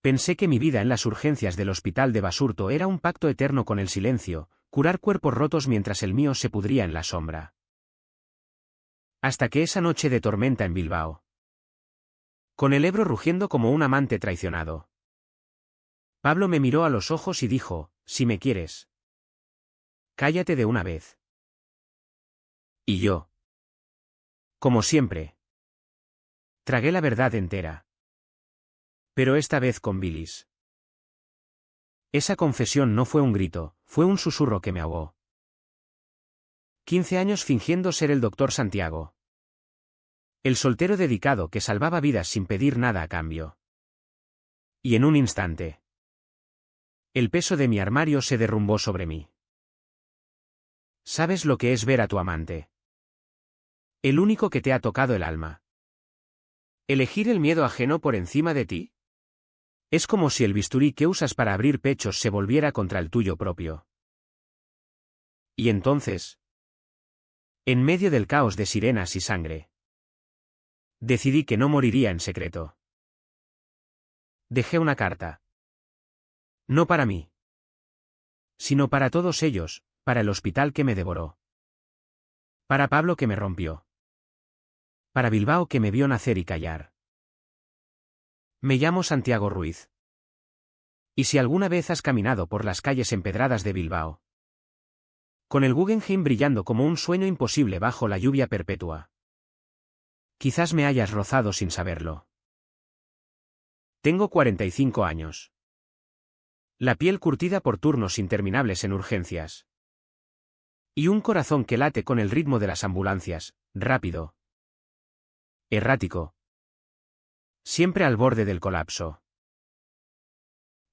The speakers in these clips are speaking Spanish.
Pensé que mi vida en las urgencias del hospital de Basurto era un pacto eterno con el silencio, curar cuerpos rotos mientras el mío se pudría en la sombra. Hasta que esa noche de tormenta en Bilbao. Con el Ebro rugiendo como un amante traicionado. Pablo me miró a los ojos y dijo, si me quieres, cállate de una vez. Y yo, como siempre, tragué la verdad entera. Pero esta vez con bilis. Esa confesión no fue un grito, fue un susurro que me ahogó. 15 años fingiendo ser el doctor Santiago. El soltero dedicado que salvaba vidas sin pedir nada a cambio. Y en un instante, el peso de mi armario se derrumbó sobre mí. ¿Sabes lo que es ver a tu amante? El único que te ha tocado el alma. ¿Elegir el miedo ajeno por encima de ti? Es como si el bisturí que usas para abrir pechos se volviera contra el tuyo propio. Y entonces, en medio del caos de sirenas y sangre, decidí que no moriría en secreto. Dejé una carta. No para mí, sino para todos ellos, para el hospital que me devoró. Para Pablo que me rompió. Para Bilbao que me vio nacer y callar. Me llamo Santiago Ruiz. Y si alguna vez has caminado por las calles empedradas de Bilbao, con el Guggenheim brillando como un sueño imposible bajo la lluvia perpetua, quizás me hayas rozado sin saberlo. Tengo 45 años. La piel curtida por turnos interminables en urgencias. Y un corazón que late con el ritmo de las ambulancias, rápido. Errático. Siempre al borde del colapso.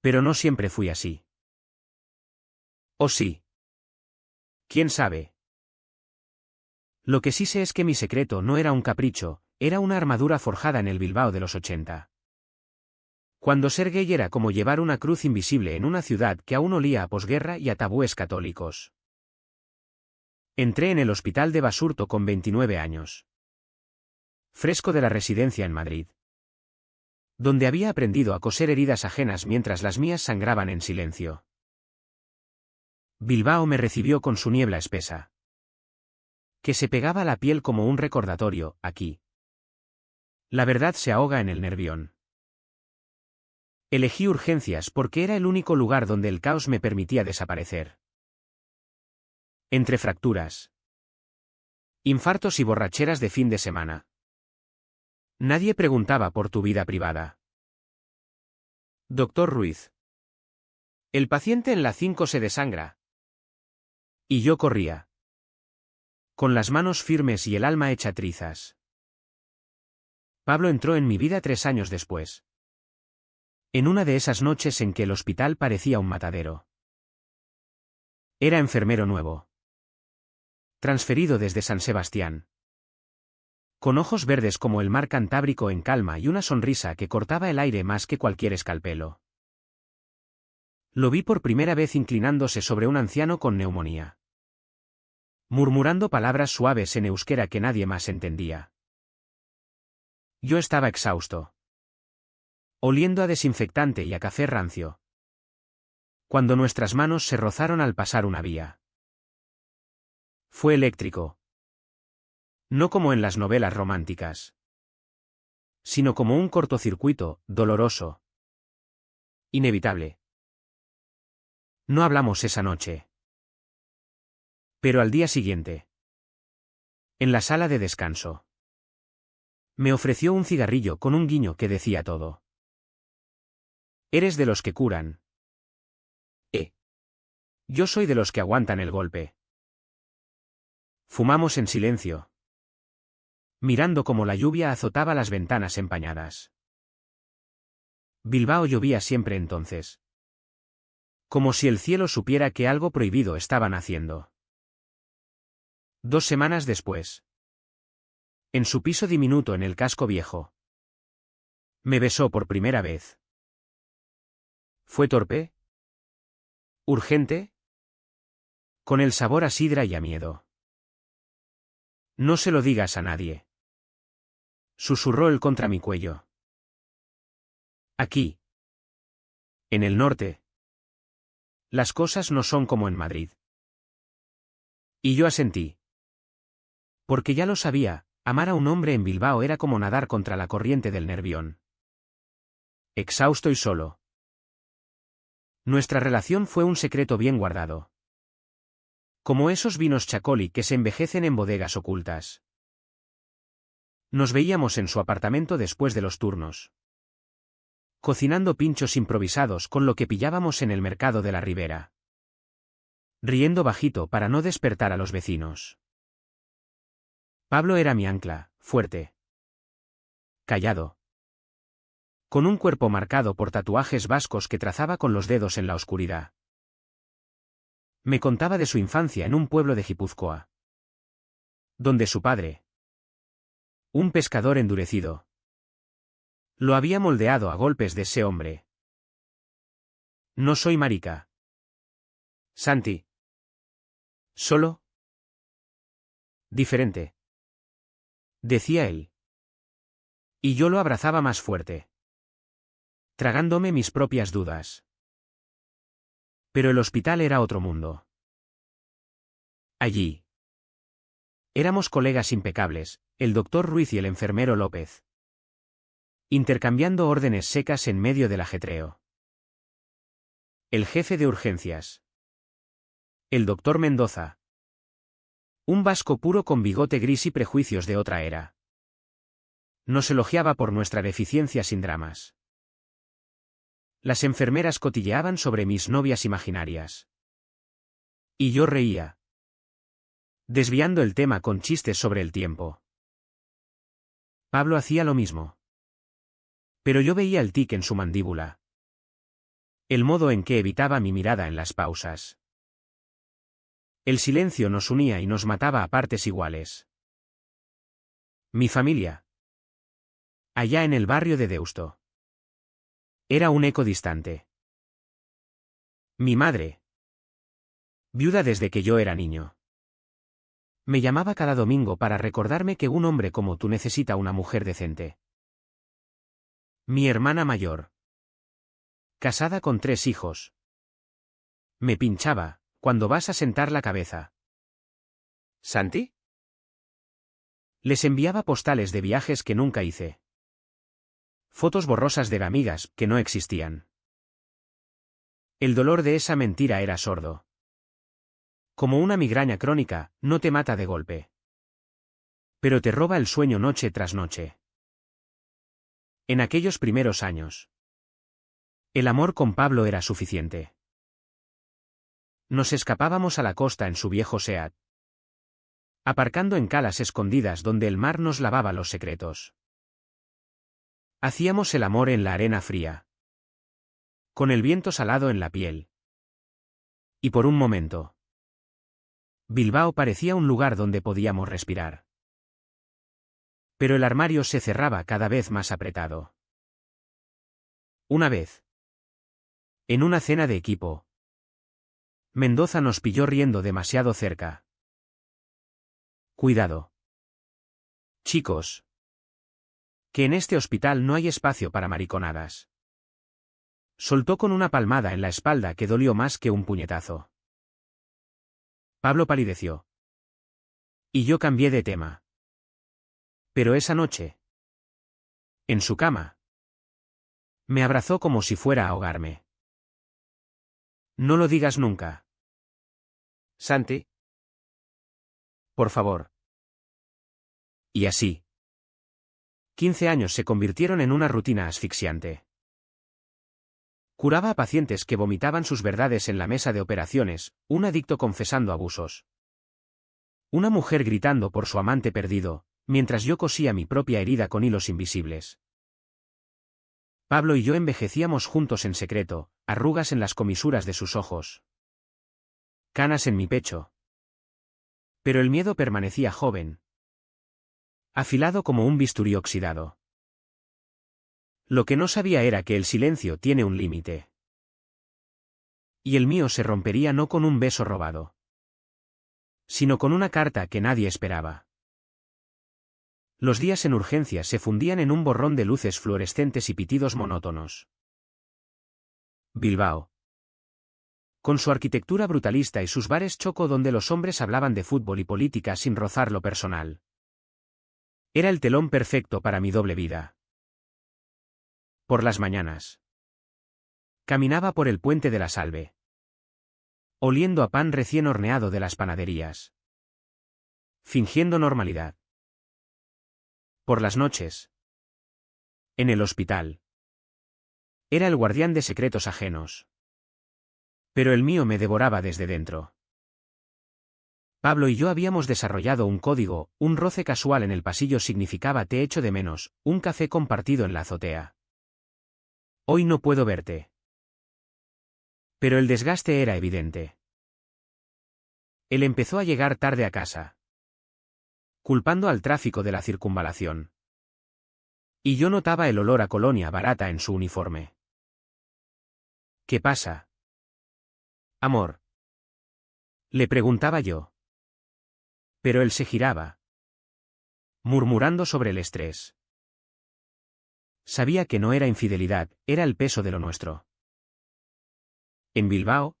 Pero no siempre fui así. ¿O sí? ¿Quién sabe? Lo que sí sé es que mi secreto no era un capricho, era una armadura forjada en el Bilbao de los 80. Cuando ser gay era como llevar una cruz invisible en una ciudad que aún olía a posguerra y a tabúes católicos. Entré en el hospital de Basurto con 29 años. Fresco de la residencia en Madrid, donde había aprendido a coser heridas ajenas mientras las mías sangraban en silencio. Bilbao me recibió con su niebla espesa, que se pegaba a la piel como un recordatorio, aquí. La verdad se ahoga en el nervión. Elegí urgencias porque era el único lugar donde el caos me permitía desaparecer. Entre fracturas, infartos y borracheras de fin de semana. Nadie preguntaba por tu vida privada. Doctor Ruiz. El paciente en la 5 se desangra. Y yo corría. Con las manos firmes y el alma hecha trizas. Pablo entró en mi vida 3 años después. En una de esas noches en que el hospital parecía un matadero. Era enfermero nuevo. Transferido desde San Sebastián. Con ojos verdes como el mar Cantábrico en calma y una sonrisa que cortaba el aire más que cualquier escalpelo. Lo vi por primera vez inclinándose sobre un anciano con neumonía. Murmurando palabras suaves en euskera que nadie más entendía. Yo estaba exhausto. Oliendo a desinfectante y a café rancio. Cuando nuestras manos se rozaron al pasar una vía. Fue eléctrico. No como en las novelas románticas. Sino como un cortocircuito, doloroso. Inevitable. No hablamos esa noche. Pero al día siguiente. En la sala de descanso. Me ofreció un cigarrillo con un guiño que decía todo. Eres de los que curan. Yo soy de los que aguantan el golpe. Fumamos en silencio. Mirando cómo la lluvia azotaba las ventanas empañadas. Bilbao llovía siempre entonces. Como si el cielo supiera que algo prohibido estaban haciendo. 2 semanas después. En su piso diminuto en el casco viejo. Me besó por primera vez. ¿Fue torpe? ¿Urgente? Con el sabor a sidra y a miedo. No se lo digas a nadie. Susurró él contra mi cuello. Aquí. En el norte, las cosas no son como en Madrid. Y yo asentí. Porque ya lo sabía, amar a un hombre en Bilbao era como nadar contra la corriente del Nervión. Exhausto y solo. Nuestra relación fue un secreto bien guardado. Como esos vinos Chacoli que se envejecen en bodegas ocultas. Nos veíamos en su apartamento después de los turnos, cocinando pinchos improvisados con lo que pillábamos en el mercado de la Ribera. Riendo bajito para no despertar a los vecinos. Pablo era mi ancla, fuerte. Callado. Con un cuerpo marcado por tatuajes vascos que trazaba con los dedos en la oscuridad. Me contaba de su infancia en un pueblo de Guipúzcoa, donde su padre, un pescador endurecido, lo había moldeado a golpes de ese hombre. No soy marica, Santi. Solo diferente, decía él. Y yo lo abrazaba más fuerte, tragándome mis propias dudas. Pero el hospital era otro mundo. Allí éramos colegas impecables, el doctor Ruiz y el enfermero López, intercambiando órdenes secas en medio del ajetreo. El jefe de urgencias, el doctor Mendoza, un vasco puro con bigote gris y prejuicios de otra era, nos elogiaba por nuestra deficiencia sin dramas. Las enfermeras cotilleaban sobre mis novias imaginarias. Y yo reía, desviando el tema con chistes sobre el tiempo. Pablo hacía lo mismo. Pero yo veía el tic en su mandíbula. El modo en que evitaba mi mirada en las pausas. El silencio nos unía y nos mataba a partes iguales. Mi familia, allá en el barrio de Deusto, era un eco distante. Mi madre, viuda desde que yo era niño, me llamaba cada domingo para recordarme que un hombre como tú necesita una mujer decente. Mi hermana mayor, casada con 3 hijos, me pinchaba, cuando vas a sentar la cabeza. ¿Santi? Les enviaba postales de viajes que nunca hice. Fotos borrosas de amigas que no existían. El dolor de esa mentira era sordo. Como una migraña crónica, no te mata de golpe, pero te roba el sueño noche tras noche. En aquellos primeros años, el amor con Pablo era suficiente. Nos escapábamos a la costa en su viejo Seat, aparcando en calas escondidas donde el mar nos lavaba los secretos. Hacíamos el amor en la arena fría, con el viento salado en la piel. Y por un momento, Bilbao parecía un lugar donde podíamos respirar. Pero el armario se cerraba cada vez más apretado. Una vez, en una cena de equipo, Mendoza nos pilló riendo demasiado cerca. Cuidado, chicos, que en este hospital no hay espacio para mariconadas. Soltó con una palmada en la espalda que dolió más que un puñetazo. Pablo palideció. Y yo cambié de tema. Pero esa noche, en su cama, me abrazó como si fuera a ahogarme. No lo digas nunca, Santi. Por favor. Y así, 15 años se convirtieron en una rutina asfixiante. Curaba a pacientes que vomitaban sus verdades en la mesa de operaciones, un adicto confesando abusos, una mujer gritando por su amante perdido, mientras yo cosía mi propia herida con hilos invisibles. Pablo y yo envejecíamos juntos en secreto, arrugas en las comisuras de sus ojos, canas en mi pecho. Pero el miedo permanecía joven, afilado como un bisturí oxidado. Lo que no sabía era que el silencio tiene un límite. Y el mío se rompería no con un beso robado, sino con una carta que nadie esperaba. Los días en urgencias se fundían en un borrón de luces fluorescentes y pitidos monótonos. Bilbao. Con su arquitectura brutalista y sus bares choco donde los hombres hablaban de fútbol y política sin rozar lo personal. Era el telón perfecto para mi doble vida. Por las mañanas. Caminaba por el puente de la Salve, oliendo a pan recién horneado de las panaderías. Fingiendo normalidad. Por las noches. En el hospital. Era el guardián de secretos ajenos. Pero el mío me devoraba desde dentro. Pablo y yo habíamos desarrollado un código, un roce casual en el pasillo significaba te echo de menos, un café compartido en la azotea. Hoy no puedo verte. Pero el desgaste era evidente. Él empezó a llegar tarde a casa, culpando al tráfico de la circunvalación. Y yo notaba el olor a colonia barata en su uniforme. ¿Qué pasa? Amor. Le preguntaba yo. Pero él se giraba, murmurando sobre el estrés. Sabía que no era infidelidad, era el peso de lo nuestro. En Bilbao,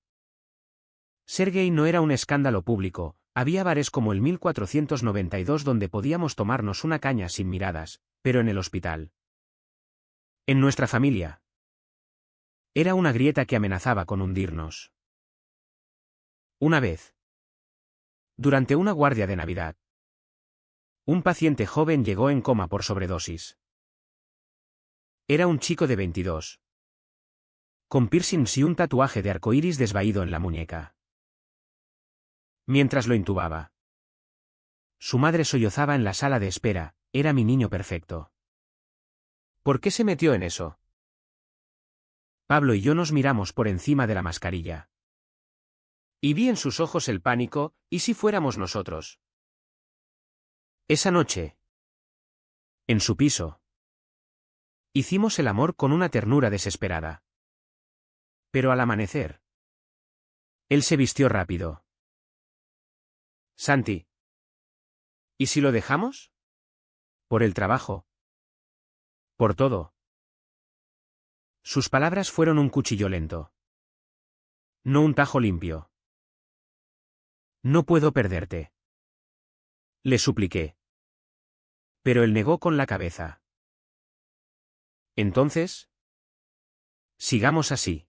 ser gay no era un escándalo público, había bares como el 1492 donde podíamos tomarnos una caña sin miradas, pero en el hospital. En nuestra familia. Era una grieta que amenazaba con hundirnos. Una vez. Durante una guardia de Navidad. Un paciente joven llegó en coma por sobredosis. Era un chico de 22. Con piercings y un tatuaje de arcoíris desvaído en la muñeca. Mientras lo intubaba. Su madre sollozaba en la sala de espera, era mi niño perfecto. ¿Por qué se metió en eso? Pablo y yo nos miramos por encima de la mascarilla. Y vi en sus ojos el pánico, ¿y si fuéramos nosotros? Esa noche. En su piso. Hicimos el amor con una ternura desesperada. Pero al amanecer. Él se vistió rápido. Santi. ¿Y si lo dejamos? Por el trabajo. Por todo. Sus palabras fueron un cuchillo lento. No un tajo limpio. No puedo perderte. Le supliqué. Pero él negó con la cabeza. Entonces. Sigamos así.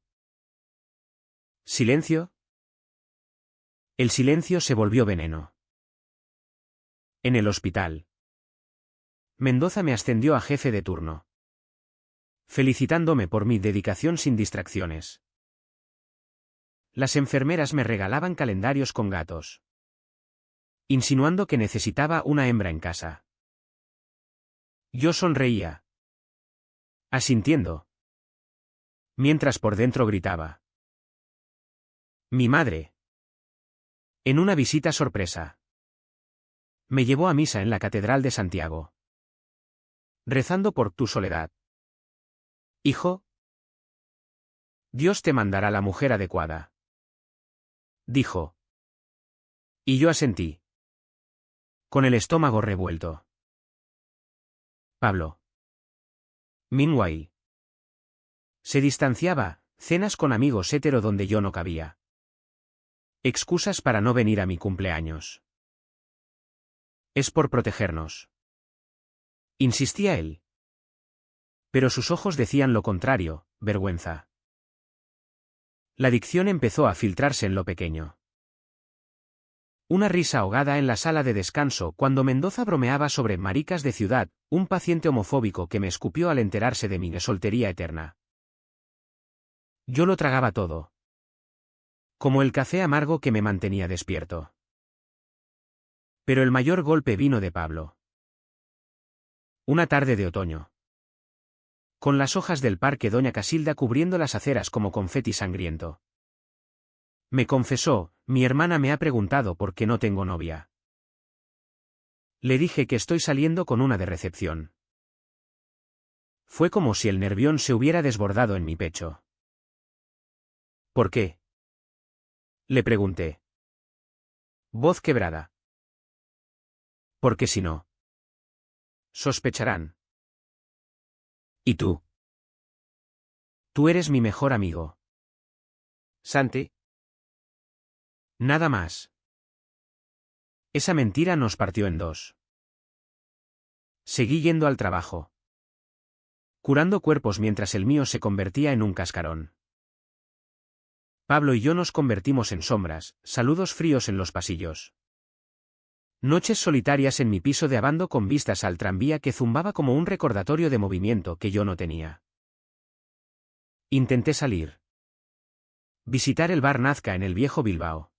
¿Silencio? El silencio se volvió veneno. En el hospital. Mendoza me ascendió a jefe de turno. Felicitándome por mi dedicación sin distracciones. Las enfermeras me regalaban calendarios con gatos. Insinuando que necesitaba una hembra en casa. Yo sonreía. Asintiendo. Mientras por dentro gritaba. Mi madre. En una visita sorpresa. Me llevó a misa en la Catedral de Santiago. Rezando por tu soledad. Hijo. Dios te mandará la mujer adecuada. Dijo. Y yo asentí. Con el estómago revuelto. Pablo. Meanwhile. Se distanciaba, cenas con amigos hetero donde yo no cabía. Excusas para no venir a mi cumpleaños. Es por protegernos. Insistía él. Pero sus ojos decían lo contrario, vergüenza. La dicción empezó a filtrarse en lo pequeño. Una risa ahogada en la sala de descanso cuando Mendoza bromeaba sobre maricas de ciudad, un paciente homofóbico que me escupió al enterarse de mi soltería eterna. Yo lo tragaba todo. Como el café amargo que me mantenía despierto. Pero el mayor golpe vino de Pablo. Una tarde de otoño. Con las hojas del parque Doña Casilda cubriendo las aceras como confeti sangriento. Me confesó, mi hermana me ha preguntado por qué no tengo novia. Le dije que estoy saliendo con una de recepción. Fue como si el nervión se hubiera desbordado en mi pecho. ¿Por qué? Le pregunté. Voz quebrada. Porque si no. Sospecharán. ¿Y tú? Tú eres mi mejor amigo. Santi. Nada más. Esa mentira nos partió en dos. Seguí yendo al trabajo, curando cuerpos mientras el mío se convertía en un cascarón. Pablo y yo nos convertimos en sombras, saludos fríos en los pasillos. Noches solitarias en mi piso de abando con vistas al tranvía que zumbaba como un recordatorio de movimiento que yo no tenía. Intenté salir. Visitar el bar Nazca en el viejo Bilbao.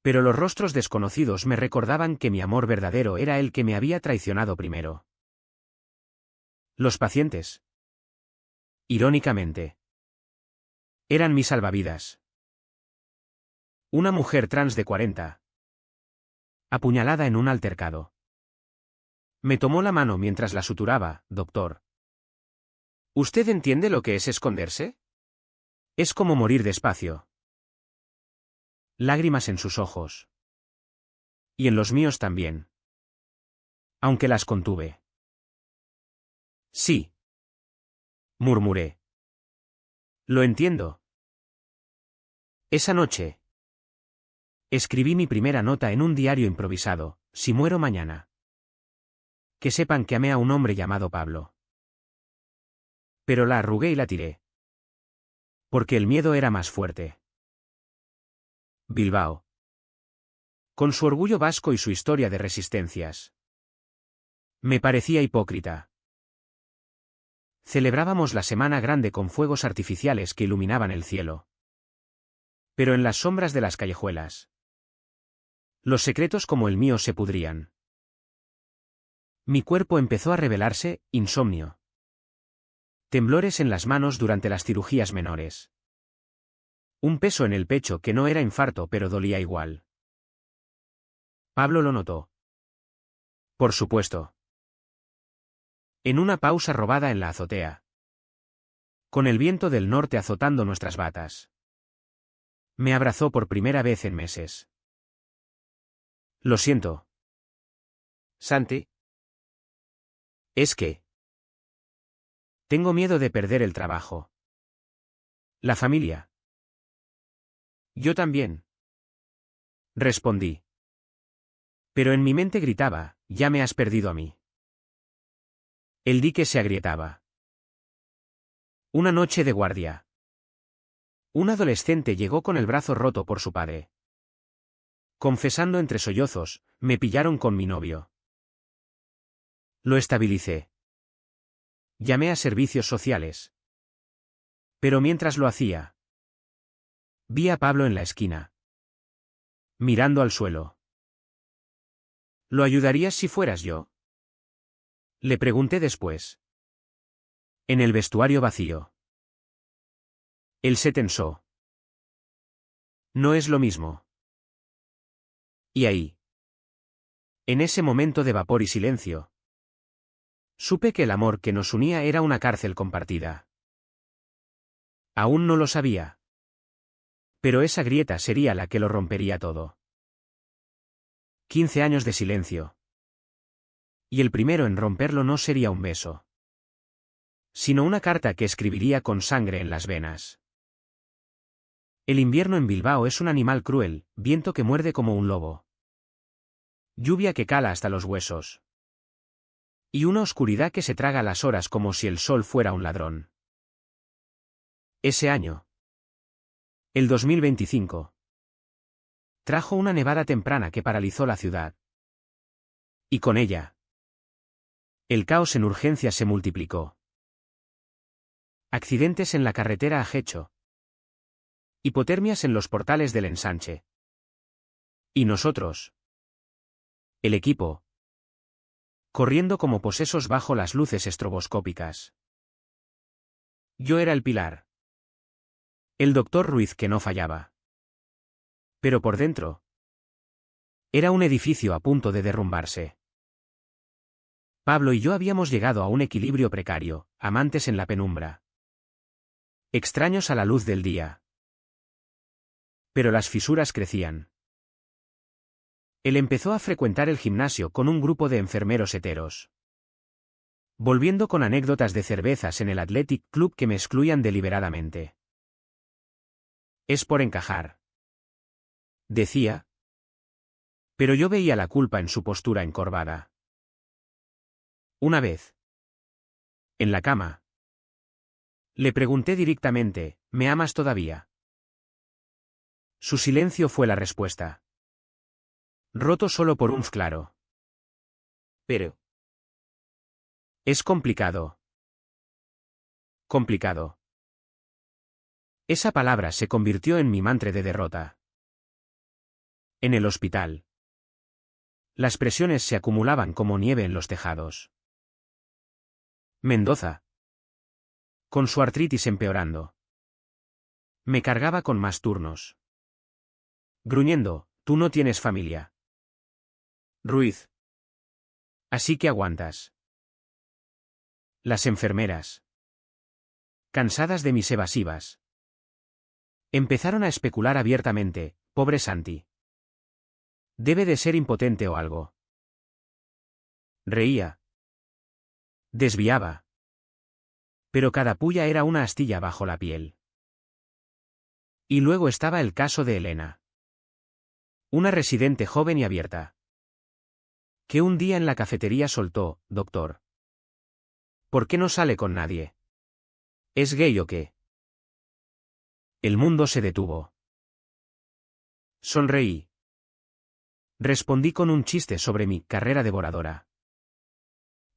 Pero los rostros desconocidos me recordaban que mi amor verdadero era el que me había traicionado primero. Los pacientes. Irónicamente. Eran mis salvavidas. Una mujer trans de 40. Apuñalada en un altercado. Me tomó la mano mientras la suturaba, doctor. ¿Usted entiende lo que es esconderse? Es como morir despacio. Lágrimas en sus ojos. Y en los míos también. Aunque las contuve. Sí. Murmuré. Lo entiendo. Esa noche. Escribí mi primera nota en un diario improvisado, si muero mañana. Que sepan que amé a un hombre llamado Pablo. Pero la arrugué y la tiré. Porque el miedo era más fuerte. Bilbao. Con su orgullo vasco y su historia de resistencias. Me parecía hipócrita. Celebrábamos la Semana Grande con fuegos artificiales que iluminaban el cielo. Pero en las sombras de las callejuelas. Los secretos como el mío se pudrían. Mi cuerpo empezó a revelarse, insomnio. Temblores en las manos durante las cirugías menores. Un peso en el pecho que no era infarto pero dolía igual. Pablo lo notó. Por supuesto. En una pausa robada en la azotea. Con el viento del norte azotando nuestras batas. Me abrazó por primera vez en meses. Lo siento. Santi. Es que... Tengo miedo de perder el trabajo. La familia. Yo también. Respondí. Pero en mi mente gritaba, ya me has perdido a mí. El dique se agrietaba. Una noche de guardia. Un adolescente llegó con el brazo roto por su padre. Confesando entre sollozos, me pillaron con mi novio. Lo estabilicé. Llamé a servicios sociales. Pero mientras lo hacía, vi a Pablo en la esquina. Mirando al suelo. ¿Lo ayudarías si fueras yo? Le pregunté después. En el vestuario vacío. Él se tensó. No es lo mismo. Y ahí. En ese momento de vapor y silencio. Supe que el amor que nos unía era una cárcel compartida. Aún no lo sabía. Pero esa grieta sería la que lo rompería todo. 15 años de silencio. Y el primero en romperlo no sería un beso. Sino una carta que escribiría con sangre en las venas. El invierno en Bilbao es un animal cruel, viento que muerde como un lobo. Lluvia que cala hasta los huesos. Y una oscuridad que se traga las horas como si el sol fuera un ladrón. Ese año. El 2025. Trajo una nevada temprana que paralizó la ciudad. Y con ella. El caos en urgencias se multiplicó. Accidentes en la carretera a Getxo. Hipotermias en los portales del ensanche. Y nosotros. El equipo. Corriendo como posesos bajo las luces estroboscópicas. Yo era el pilar. El doctor Ruiz que no fallaba. Pero por dentro. Era un edificio a punto de derrumbarse. Pablo y yo habíamos llegado a un equilibrio precario, amantes en la penumbra. Extraños a la luz del día. Pero las fisuras crecían. Él empezó a frecuentar el gimnasio con un grupo de enfermeros heteros. Volviendo con anécdotas de cervezas en el Athletic Club que me excluían deliberadamente. Es por encajar. Decía. Pero yo veía la culpa en su postura encorvada. Una vez. En la cama. Le pregunté directamente, ¿me amas todavía? Su silencio fue la respuesta. Roto solo por un claro. Pero. Es complicado. Complicado. Esa palabra se convirtió en mi mantra de derrota. En el hospital. Las presiones se acumulaban como nieve en los tejados. Mendoza. Con su artritis empeorando. Me cargaba con más turnos. Gruñendo, tú no tienes familia. Ruiz. Así que aguantas. Las enfermeras. Cansadas de mis evasivas. Empezaron a especular abiertamente, pobre Santi. Debe de ser impotente o algo. Reía. Desviaba. Pero cada puya era una astilla bajo la piel. Y luego estaba el caso de Elena. Una residente joven y abierta. Que un día en la cafetería soltó, doctor. ¿Por qué no sale con nadie? ¿Es gay o qué? El mundo se detuvo. Sonreí. Respondí con un chiste sobre mi carrera devoradora.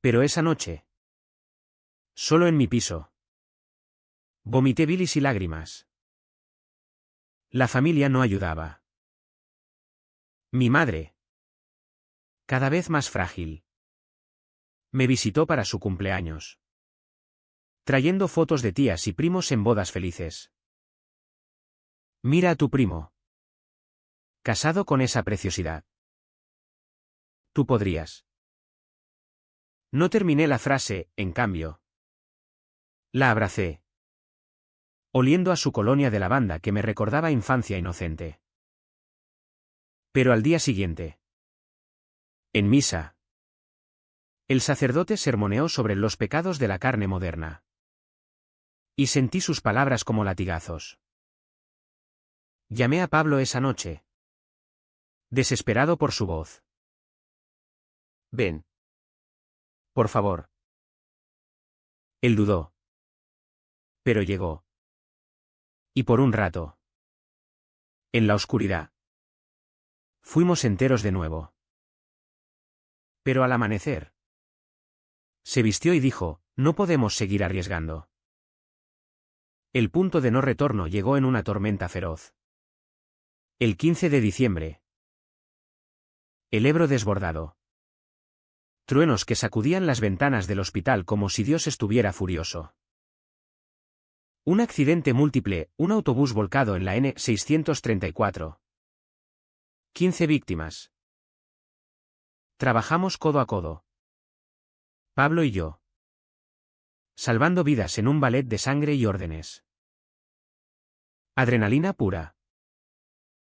Pero esa noche. Solo en mi piso. Vomité bilis y lágrimas. La familia no ayudaba. Mi madre. Cada vez más frágil. Me visitó para su cumpleaños. Trayendo fotos de tías y primos en bodas felices. Mira a tu primo. Casado con esa preciosidad. Tú podrías. No terminé la frase, en cambio. La abracé. Oliendo a su colonia de lavanda que me recordaba infancia inocente. Pero al día siguiente. En misa. El sacerdote sermoneó sobre los pecados de la carne moderna. Y sentí sus palabras como latigazos. Llamé a Pablo esa noche. Desesperado por su voz. Ven. Por favor. Él dudó. Pero llegó. Y por un rato. En la oscuridad. Fuimos enteros de nuevo. Pero al amanecer. Se vistió y dijo, no podemos seguir arriesgando. El punto de no retorno llegó en una tormenta feroz. El 15 de diciembre. El Ebro desbordado. Truenos que sacudían las ventanas del hospital como si Dios estuviera furioso. Un accidente múltiple, un autobús volcado en la N634. 15 víctimas. Trabajamos codo a codo. Pablo y yo. Salvando vidas en un ballet de sangre y órdenes. Adrenalina pura.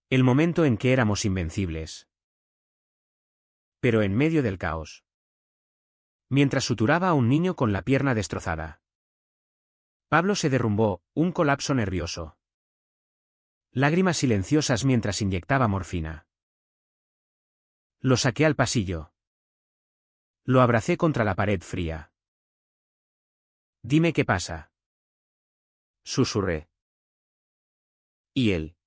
El momento en que éramos invencibles. Pero en medio del caos. Mientras suturaba a un niño con la pierna destrozada. Pablo se derrumbó, un colapso nervioso. Lágrimas silenciosas mientras inyectaba morfina. Lo saqué al pasillo. Lo abracé contra la pared fría. Dime qué pasa. Susurré. Y él.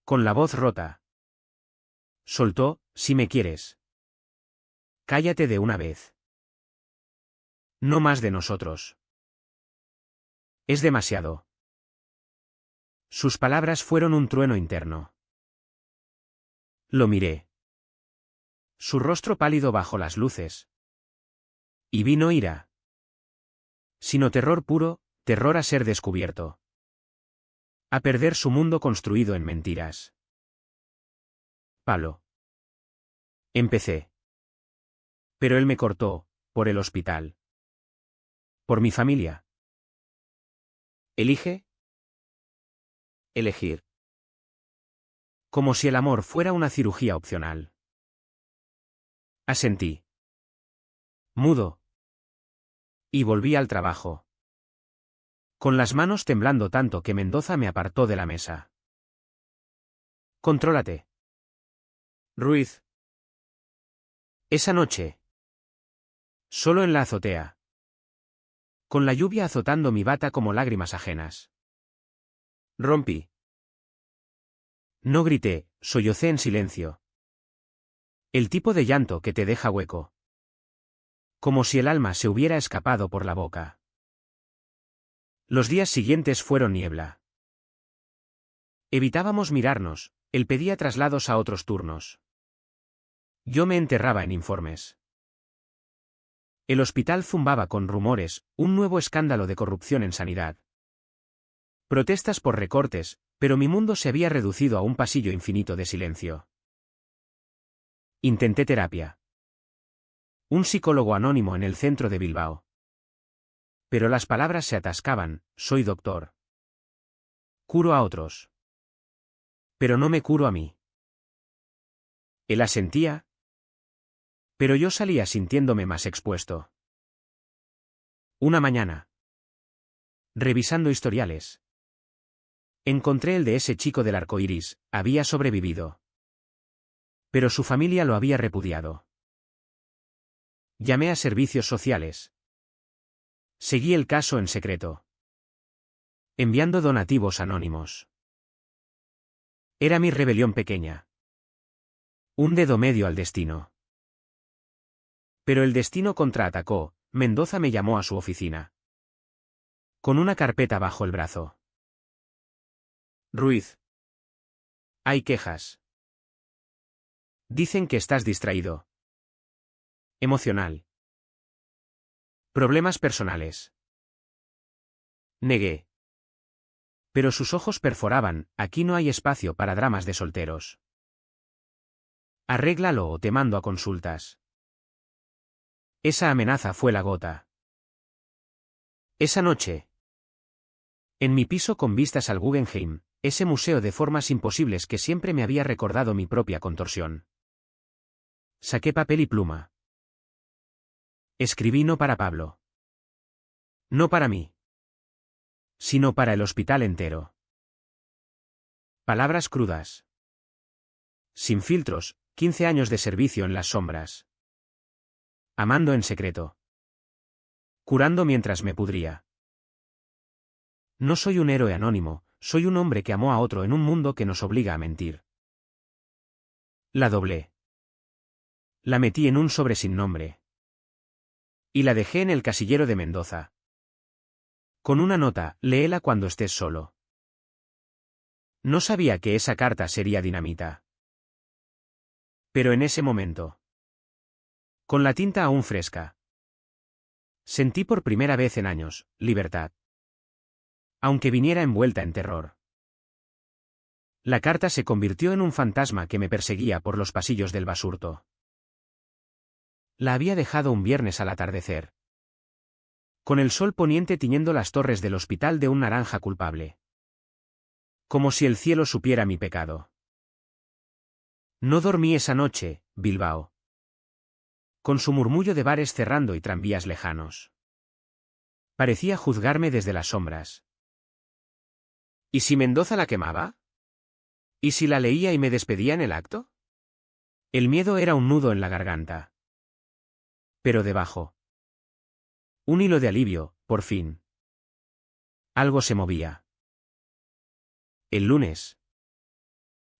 Con la voz rota. Soltó, si me quieres. Cállate de una vez. No más de nosotros. Es demasiado. Sus palabras fueron un trueno interno. Lo miré. Su rostro pálido bajo las luces. Y vino ira. Sino terror puro, terror a ser descubierto. A perder su mundo construido en mentiras. Palo. Empecé. Pero él me cortó, por el hospital. Por mi familia. ¿Elige? Elegir. Como si el amor fuera una cirugía opcional. Asentí. Mudo. Y volví al trabajo. Con las manos temblando tanto que Mendoza me apartó de la mesa. Contrólate. Ruiz. Esa noche. Solo en la azotea. Con la lluvia azotando mi bata como lágrimas ajenas. Rompí. No grité, sollocé en silencio. El tipo de llanto que te deja hueco. Como si el alma se hubiera escapado por la boca. Los días siguientes fueron niebla. Evitábamos mirarnos, él pedía traslados a otros turnos. Yo me enterraba en informes. El hospital zumbaba con rumores, un nuevo escándalo de corrupción en sanidad. Protestas por recortes, pero mi mundo se había reducido a un pasillo infinito de silencio. Intenté terapia. Un psicólogo anónimo en el centro de Bilbao. Pero las palabras se atascaban, soy doctor. Curo a otros. Pero no me curo a mí. Él asentía. Pero yo salía sintiéndome más expuesto. Una mañana. Revisando historiales. Encontré el de ese chico del arco iris, había sobrevivido. Pero su familia lo había repudiado. Llamé a servicios sociales. Seguí el caso en secreto. Enviando donativos anónimos. Era mi rebelión pequeña. Un dedo medio al destino. Pero el destino contraatacó, Mendoza me llamó a su oficina. Con una carpeta bajo el brazo. Ruiz. Hay quejas. Dicen que estás distraído. Emocional. Problemas personales. Negué. Pero sus ojos perforaban, aquí no hay espacio para dramas de solteros. Arréglalo o te mando a consultas. Esa amenaza fue la gota. Esa noche. En mi piso con vistas al Guggenheim, ese museo de formas imposibles que siempre me había recordado mi propia contorsión. Saqué papel y pluma. Escribí no para Pablo. No para mí. Sino para el hospital entero. Palabras crudas. Sin filtros, 15 años de servicio en las sombras. Amando en secreto. Curando mientras me pudría. No soy un héroe anónimo, soy un hombre que amó a otro en un mundo que nos obliga a mentir. La doblé. La metí en un sobre sin nombre. Y la dejé en el casillero de Mendoza. Con una nota, léela cuando estés solo. No sabía que esa carta sería dinamita. Pero en ese momento. Con la tinta aún fresca. Sentí por primera vez en años, libertad. Aunque viniera envuelta en terror. La carta se convirtió en un fantasma que me perseguía por los pasillos del basurto. La había dejado un viernes al atardecer. Con el sol poniente tiñendo las torres del hospital de un naranja culpable. Como si el cielo supiera mi pecado. No dormí esa noche, Bilbao. Con su murmullo de bares cerrando y tranvías lejanos. Parecía juzgarme desde las sombras. ¿Y si Mendoza la quemaba? ¿Y si la leía y me despedía en el acto? El miedo era un nudo en la garganta. Pero debajo. Un hilo de alivio, por fin. Algo se movía. El lunes.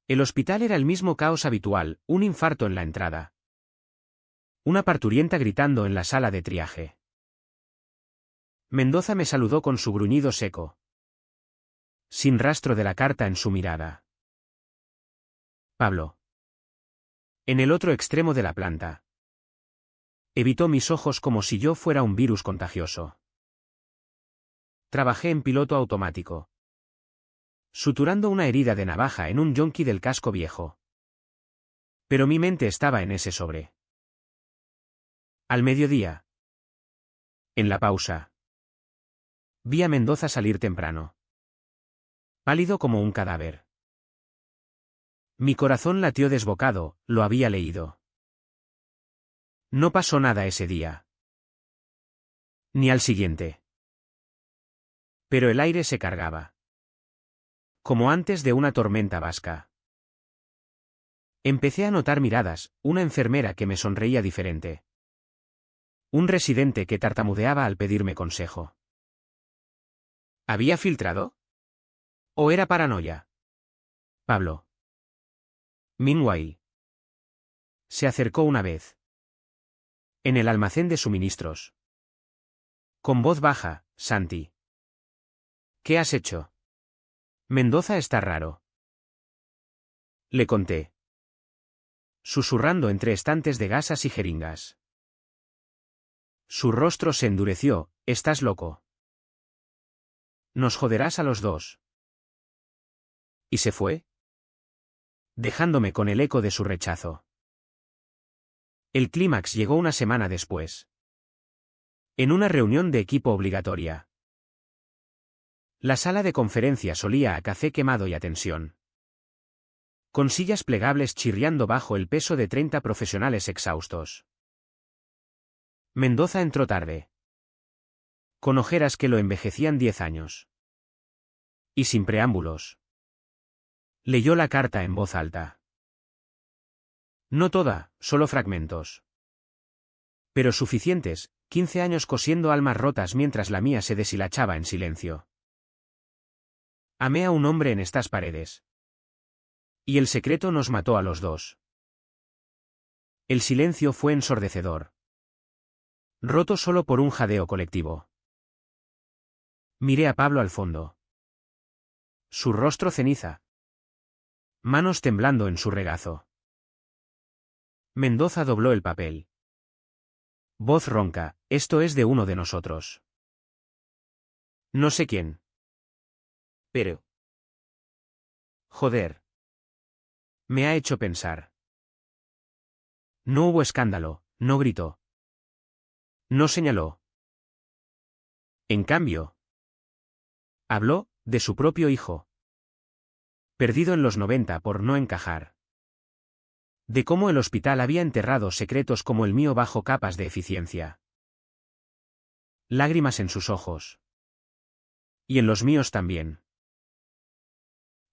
El hospital era el mismo caos habitual, un infarto en la entrada. Una parturienta gritando en la sala de triaje. Mendoza me saludó con su gruñido seco. Sin rastro de la carta en su mirada. Pablo. En el otro extremo de la planta. Evitó mis ojos como si yo fuera un virus contagioso. Trabajé en piloto automático. Suturando una herida de navaja en un yonki del casco viejo. Pero mi mente estaba en ese sobre. Al mediodía. En la pausa. Vi a Mendoza salir temprano. Pálido como un cadáver. Mi corazón latió desbocado, lo había leído. No pasó nada ese día. Ni al siguiente. Pero el aire se cargaba. Como antes de una tormenta vasca. Empecé a notar miradas, una enfermera que me sonreía diferente. Un residente que tartamudeaba al pedirme consejo. ¿Había filtrado? ¿O era paranoia? Pablo. Meanwhile. Se acercó una vez. En el almacén de suministros. Con voz baja, Santi. ¿Qué has hecho? Mendoza está raro. Le conté. Susurrando entre estantes de gasas y jeringas. Su rostro se endureció. ¿Estás loco? Nos joderás a los dos. ¿Y se fue? Dejándome con el eco de su rechazo. El clímax llegó una semana después. En una reunión de equipo obligatoria. La sala de conferencias olía a café quemado y a tensión. Con sillas plegables chirriando bajo el peso de 30 profesionales exhaustos. Mendoza entró tarde. Con ojeras que lo envejecían 10 años. Y sin preámbulos. Leyó la carta en voz alta. No toda, solo fragmentos. Pero suficientes, 15 años cosiendo almas rotas mientras la mía se deshilachaba en silencio. Amé a un hombre en estas paredes. Y el secreto nos mató a los dos. El silencio fue ensordecedor. Roto solo por un jadeo colectivo. Miré a Pablo al fondo. Su rostro ceniza. Manos temblando en su regazo. Mendoza dobló el papel. Voz ronca, esto es de uno de nosotros. No sé quién. Pero. Joder. Me ha hecho pensar. No hubo escándalo, no gritó. No señaló. En cambio. Habló, de su propio hijo. Perdido en los 90 por no encajar. De cómo el hospital había enterrado secretos como el mío bajo capas de eficiencia. Lágrimas en sus ojos. Y en los míos también.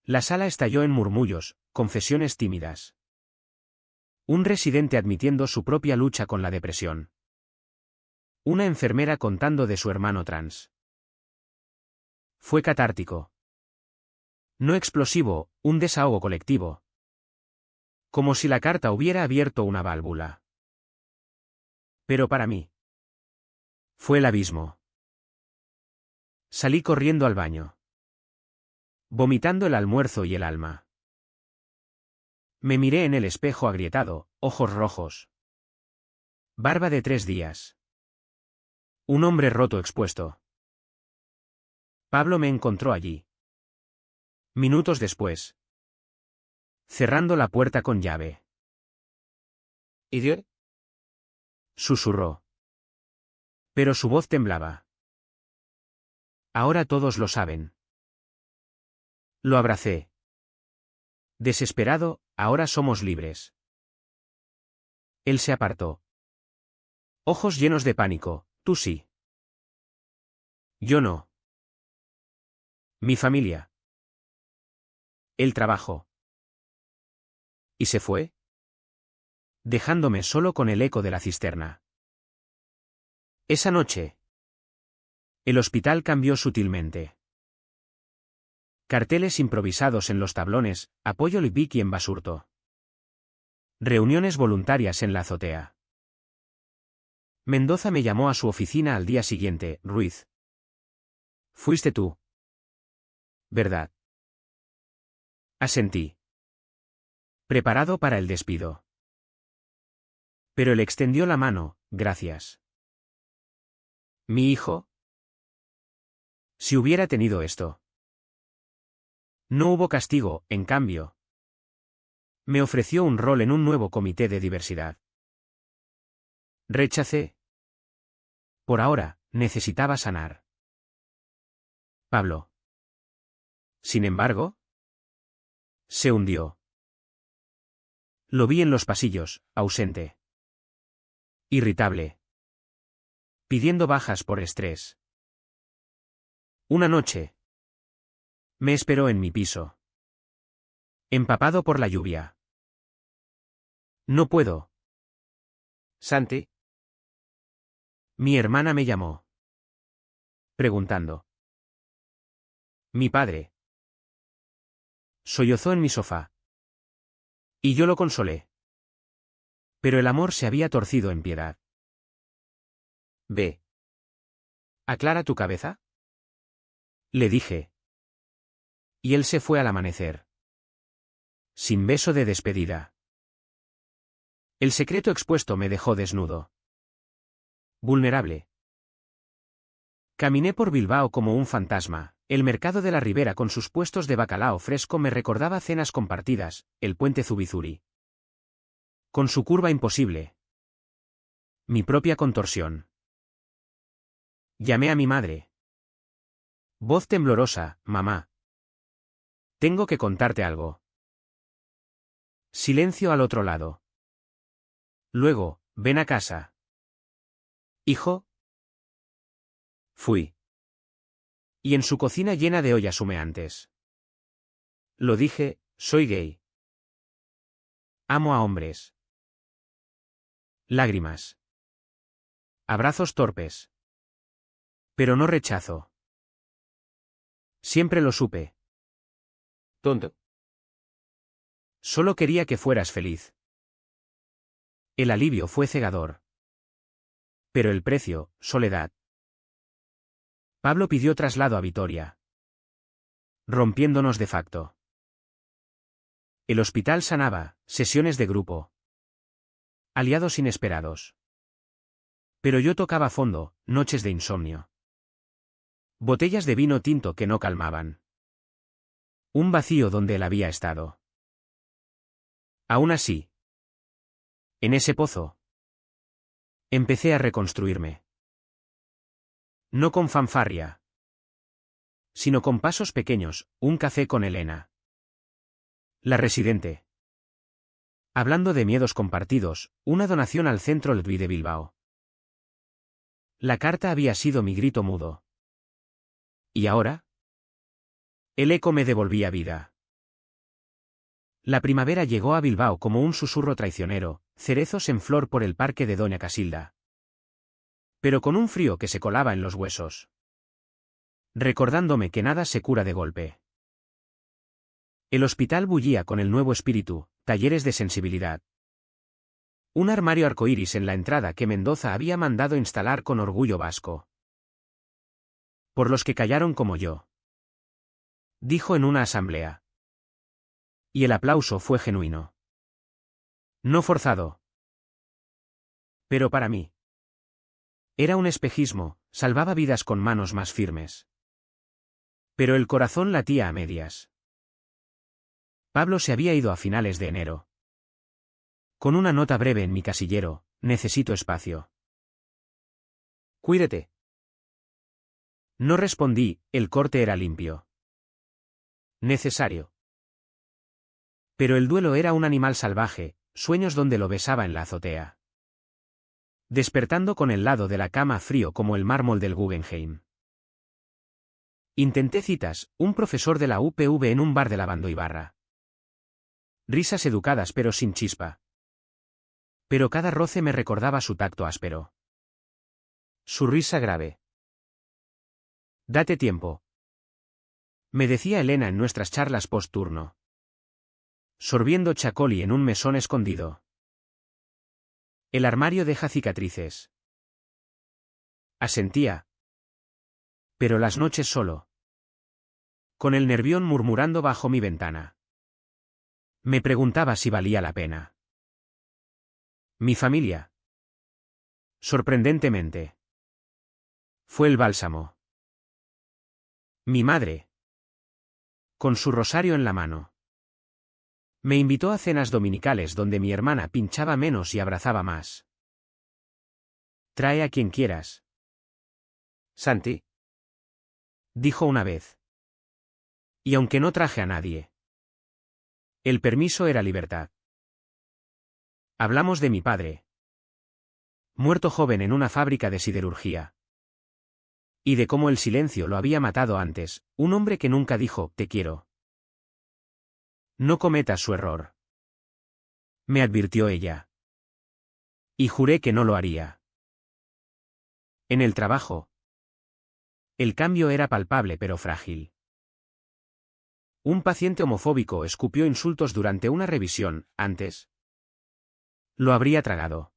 La sala estalló en murmullos, confesiones tímidas. Un residente admitiendo su propia lucha con la depresión. Una enfermera contando de su hermano trans. Fue catártico. No explosivo, un desahogo colectivo. Como si la carta hubiera abierto una válvula. Pero para mí. Fue el abismo. Salí corriendo al baño. Vomitando el almuerzo y el alma. Me miré en el espejo agrietado, ojos rojos. Barba de 3 días. Un hombre roto expuesto. Pablo me encontró allí. Minutos después. Cerrando la puerta con llave. ¿Idiot? Susurró. Pero su voz temblaba. Ahora todos lo saben. Lo abracé. Desesperado, ahora somos libres. Él se apartó. Ojos llenos de pánico, tú sí. Yo no. Mi familia. El trabajo. ¿Y se fue? Dejándome solo con el eco de la cisterna. Esa noche. El hospital cambió sutilmente. Carteles improvisados en los tablones, apoyo Lipiki en Basurto. Reuniones voluntarias en la azotea. Mendoza me llamó a su oficina al día siguiente, Ruiz. Fuiste tú. ¿Verdad? Asentí. Preparado para el despido. Pero él extendió la mano, gracias. ¿Mi hijo? Si hubiera tenido esto. No hubo castigo, en cambio. Me ofreció un rol en un nuevo comité de diversidad. Rechacé. Por ahora, necesitaba sanar. Pablo. Sin embargo, se hundió. Lo vi en los pasillos, ausente. Irritable. Pidiendo bajas por estrés. Una noche. Me esperó en mi piso. Empapado por la lluvia. No puedo. Santi. Mi hermana me llamó. Preguntando. Mi padre. Sollozó en mi sofá. Y yo lo consolé. Pero el amor se había torcido en piedad. Ve. ¿Aclara tu cabeza? Le dije. Y él se fue al amanecer. Sin beso de despedida. El secreto expuesto me dejó desnudo. Vulnerable. Caminé por Bilbao como un fantasma. El mercado de la Ribera con sus puestos de bacalao fresco me recordaba cenas compartidas, el puente Zubizuri. Con su curva imposible. Mi propia contorsión. Llamé a mi madre. Voz temblorosa, mamá. Tengo que contarte algo. Silencio al otro lado. Luego, ven a casa. Hijo. Fui. Y en su cocina llena de ollas humeantes. Lo dije, soy gay. Amo a hombres. Lágrimas. Abrazos torpes. Pero no rechazo. Siempre lo supe. Tonto. Solo quería que fueras feliz. El alivio fue cegador. Pero el precio, soledad. Pablo pidió traslado a Vitoria. Rompiéndonos de facto. El hospital sanaba, sesiones de grupo. Aliados inesperados. Pero yo tocaba fondo, noches de insomnio. Botellas de vino tinto que no calmaban. Un vacío donde él había estado. Aún así. En ese pozo. Empecé a reconstruirme. No con fanfarria. Sino con pasos pequeños, un café con Elena. La residente. Hablando de miedos compartidos, una donación al Centro Ludwig de Bilbao. La carta había sido mi grito mudo. ¿Y ahora? El eco me devolvía vida. La primavera llegó a Bilbao como un susurro traicionero, cerezos en flor por el parque de Doña Casilda. Pero con un frío que se colaba en los huesos. Recordándome que nada se cura de golpe. El hospital bullía con el nuevo espíritu, talleres de sensibilidad. Un armario arcoíris en la entrada que Mendoza había mandado instalar con orgullo vasco. Por los que callaron como yo. Dijo en una asamblea. Y el aplauso fue genuino. No forzado. Pero para mí. Era un espejismo, salvaba vidas con manos más firmes. Pero el corazón latía a medias. Pablo se había ido a finales de enero. Con una nota breve en mi casillero, necesito espacio. Cuídate. No respondí, el corte era limpio. Necesario. Pero el duelo era un animal salvaje, sueños donde lo besaba en la azotea. Despertando con el lado de la cama frío como el mármol del Guggenheim. Intenté citas, un profesor de la UPV en un bar de lavando y barra. Risas educadas pero sin chispa. Pero cada roce me recordaba su tacto áspero. Su risa grave. Date tiempo. Me decía Elena en nuestras charlas post-turno. Sorbiendo chacoli en un mesón escondido. El armario deja cicatrices. Asentía. Pero las noches solo. Con el nervión murmurando bajo mi ventana. Me preguntaba si valía la pena. Mi familia. Sorprendentemente. Fue el bálsamo. Mi madre. Con su rosario en la mano. Me invitó a cenas dominicales donde mi hermana pinchaba menos y abrazaba más. Trae a quien quieras. Santi. Dijo una vez. Y aunque no traje a nadie. El permiso era libertad. Hablamos de mi padre. Muerto joven en una fábrica de siderurgia. Y de cómo el silencio lo había matado antes, un hombre que nunca dijo, te quiero. No cometas su error. Me advirtió ella. Y juré que no lo haría. En el trabajo. El cambio era palpable pero frágil. Un paciente homofóbico escupió insultos durante una revisión, antes. Lo habría tragado.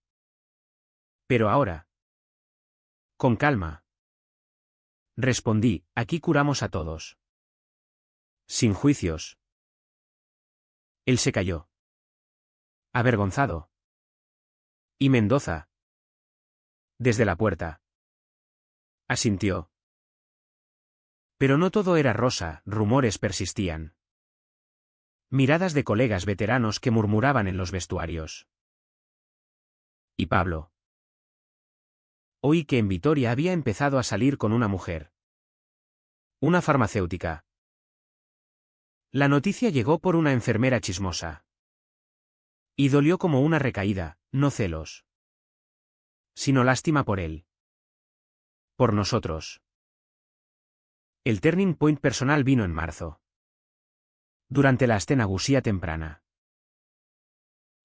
Pero ahora. Con calma. Respondí, aquí curamos a todos. Sin juicios. Él se calló. Avergonzado. ¿Y Mendoza? Desde la puerta. Asintió. Pero no todo era rosa, rumores persistían. Miradas de colegas veteranos que murmuraban en los vestuarios. ¿Y Pablo? Oí que en Vitoria había empezado a salir con una mujer. Una farmacéutica. La noticia llegó por una enfermera chismosa. Y dolió como una recaída, no celos. Sino lástima por él. Por nosotros. El turning point personal vino en marzo. Durante la astenagusía temprana.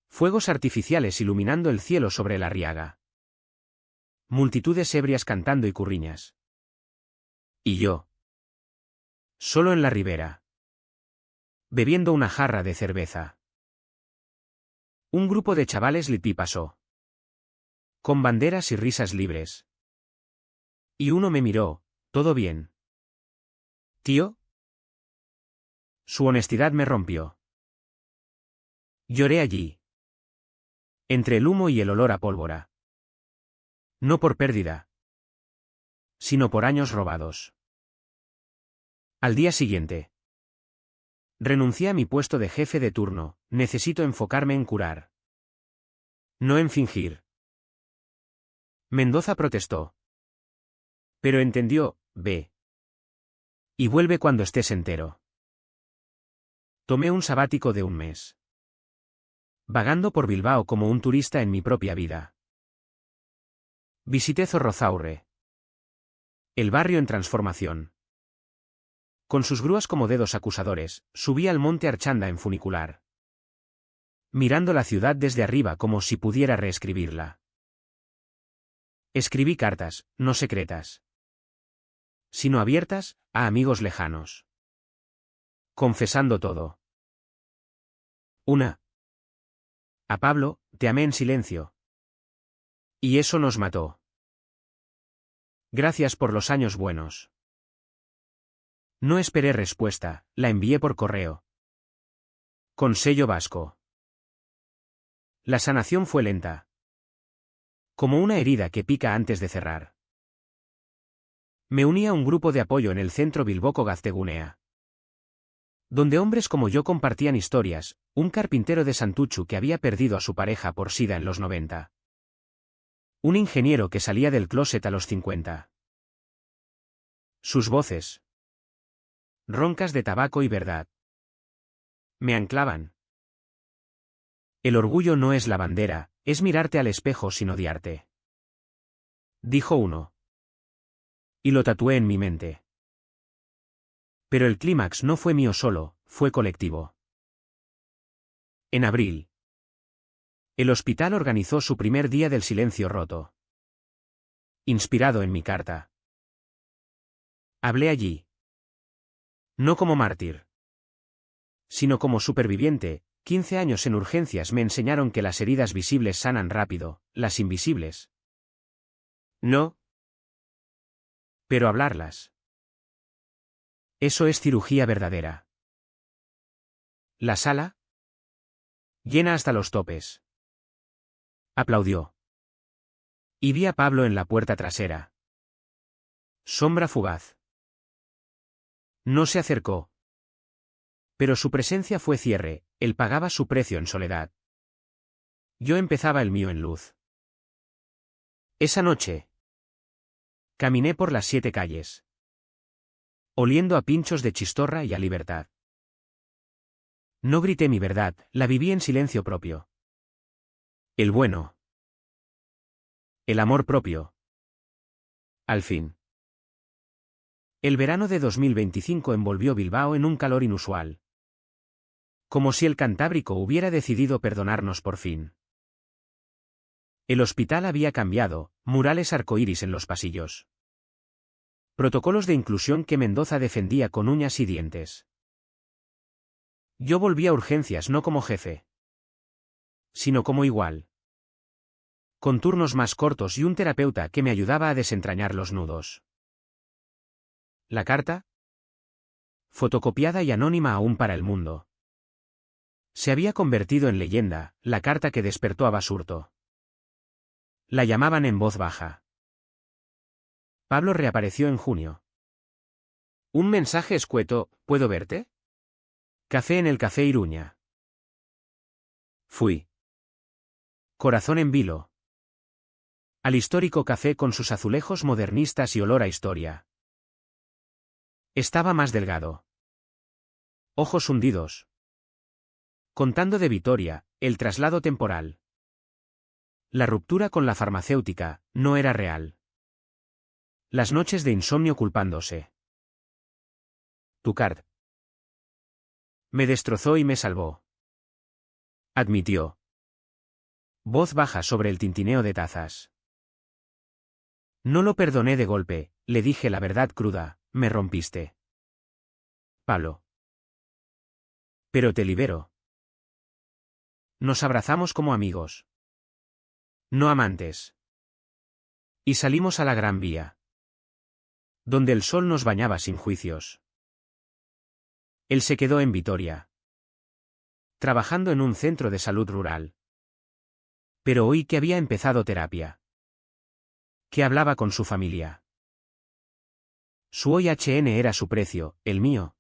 Fuegos artificiales iluminando el cielo sobre la Arriaga. Multitudes ebrias cantando y curriñas. Y yo. Solo en la ribera. Bebiendo una jarra de cerveza. Un grupo de chavales lití pasó. Con banderas y risas libres. Y uno me miró, ¿todo bien? ¿Tío? Su honestidad me rompió. Lloré allí. Entre el humo y el olor a pólvora. No por pérdida. Sino por años robados. Al día siguiente. Renuncié a mi puesto de jefe de turno, necesito enfocarme en curar. No en fingir. Mendoza protestó. Pero entendió, ve. Y vuelve cuando estés entero. Tomé un sabático de un mes. Vagando por Bilbao como un turista en mi propia vida. Visité Zorrozaurre. El barrio en transformación. Con sus grúas como dedos acusadores, subí al monte Archanda en funicular. Mirando la ciudad desde arriba como si pudiera reescribirla. Escribí cartas, no secretas. Sino abiertas, a amigos lejanos. Confesando todo. Una. A Pablo, te amé en silencio. Y eso nos mató. Gracias por los años buenos. No esperé respuesta, la envié por correo. Con sello vasco. La sanación fue lenta. Como una herida que pica antes de cerrar. Me uní a un grupo de apoyo en el centro Bilboko Gaztegunea. Donde hombres como yo compartían historias, un carpintero de Santuchu que había perdido a su pareja por sida en los 90. Un ingeniero que salía del closet a los 50. Sus voces. Roncas de tabaco y verdad. Me anclaban. El orgullo no es la bandera, es mirarte al espejo sin odiarte. Dijo uno. Y lo tatué en mi mente. Pero el clímax no fue mío solo, fue colectivo. En abril. El hospital organizó su primer día del silencio roto. Inspirado en mi carta. Hablé allí. No como mártir. Sino como superviviente, 15 años en urgencias me enseñaron que las heridas visibles sanan rápido, las invisibles. No. Pero hablarlas. Eso es cirugía verdadera. La sala. Llena hasta los topes. Aplaudió. Y vi a Pablo en la puerta trasera. Sombra fugaz. No se acercó. Pero su presencia fue cierre, él pagaba su precio en soledad. Yo empezaba el mío en luz. Esa noche. Caminé por las 7 calles. Oliendo a pinchos de chistorra y a libertad. No grité mi verdad, la viví en silencio propio. El bueno. El amor propio. Al fin. El verano de 2025 envolvió Bilbao en un calor inusual. Como si el Cantábrico hubiera decidido perdonarnos por fin. El hospital había cambiado, murales arcoíris en los pasillos. Protocolos de inclusión que Mendoza defendía con uñas y dientes. Yo volví a urgencias no como jefe, sino como igual. Con turnos más cortos y un terapeuta que me ayudaba a desentrañar los nudos. La carta, fotocopiada y anónima aún para el mundo, se había convertido en leyenda, la carta que despertó a Basurto. La llamaban en voz baja. Pablo reapareció en junio. Un mensaje escueto: ¿puedo verte? Café en el Café Iruña. Fui. Corazón en vilo. Al histórico café con sus azulejos modernistas y olor a historia. Estaba más delgado. Ojos hundidos. Contando de Vitoria, el traslado temporal. La ruptura con la farmacéutica no era real. Las noches de insomnio culpándose. Tucard. Me destrozó y me salvó. Admitió. Voz baja sobre el tintineo de tazas. No lo perdoné de golpe, le dije la verdad cruda: me rompiste. Pablo. Pero te libero. Nos abrazamos como amigos. No amantes. Y salimos a la Gran Vía. Donde el sol nos bañaba sin juicios. Él se quedó en Vitoria. Trabajando en un centro de salud rural. Pero oí que había empezado terapia. Que hablaba con su familia. Su OIHN era su precio, el mío.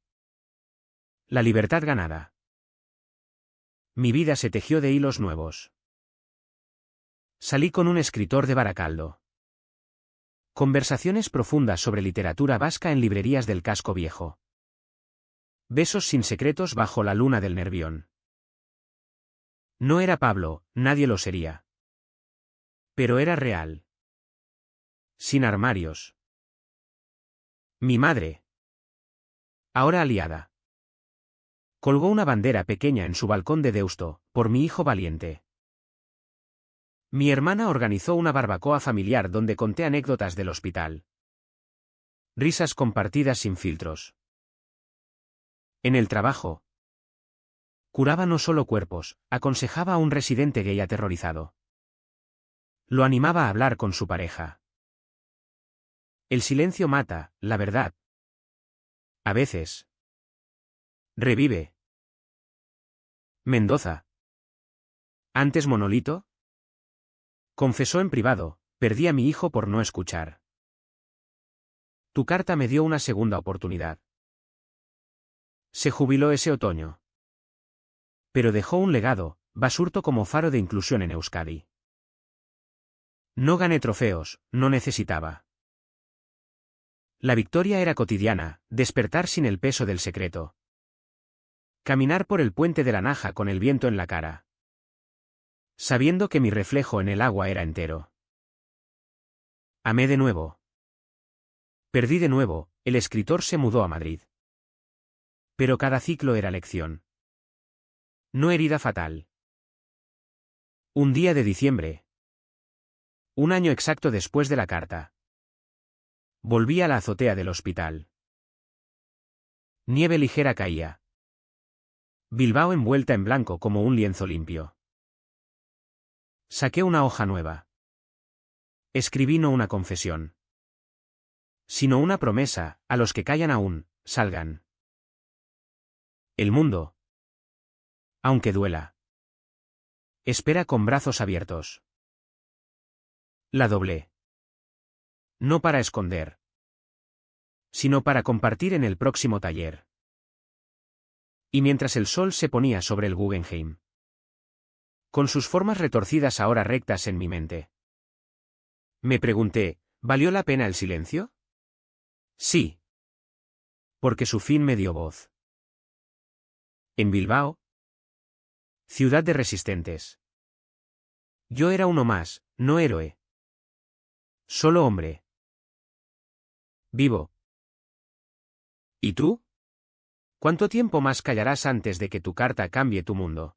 La libertad ganada. Mi vida se tejió de hilos nuevos. Salí con un escritor de Baracaldo. Conversaciones profundas sobre literatura vasca en librerías del casco viejo. Besos sin secretos bajo la luna del Nervión. No era Pablo, nadie lo sería. Pero era real. Sin armarios. Mi madre. Ahora aliada. Colgó una bandera pequeña en su balcón de Deusto, por mi hijo valiente. Mi hermana organizó una barbacoa familiar donde conté anécdotas del hospital. Risas compartidas sin filtros. En el trabajo. Curaba no solo cuerpos, aconsejaba a un residente gay aterrorizado. Lo animaba a hablar con su pareja. El silencio mata, la verdad. A veces. Revive. Mendoza. ¿Antes monolito? Confesó en privado: perdí a mi hijo por no escuchar. Tu carta me dio una segunda oportunidad. Se jubiló ese otoño. Pero dejó un legado: Basurto como faro de inclusión en Euskadi. No gané trofeos, no necesitaba. La victoria era cotidiana: despertar sin el peso del secreto. Caminar por el puente de la Naja con el viento en la cara. Sabiendo que mi reflejo en el agua era entero. Amé de nuevo. Perdí de nuevo, el escritor se mudó a Madrid. Pero cada ciclo era lección. No herida fatal. Un día de diciembre. Un año exacto después de la carta. Volví a la azotea del hospital. Nieve ligera caía. Bilbao envuelta en blanco como un lienzo limpio. Saqué una hoja nueva. Escribí no una confesión, sino una promesa: a los que callan aún, salgan. El mundo, aunque duela, espera con brazos abiertos. La doblé. No para esconder, sino para compartir en el próximo taller. Y mientras el sol se ponía sobre el Guggenheim, con sus formas retorcidas ahora rectas en mi mente, me pregunté: ¿valió la pena el silencio? Sí. Porque su fin me dio voz. En Bilbao, ciudad de resistentes. Yo era uno más, no héroe. Solo hombre. Vivo. ¿Y tú? ¿Cuánto tiempo más callarás antes de que tu carta cambie tu mundo?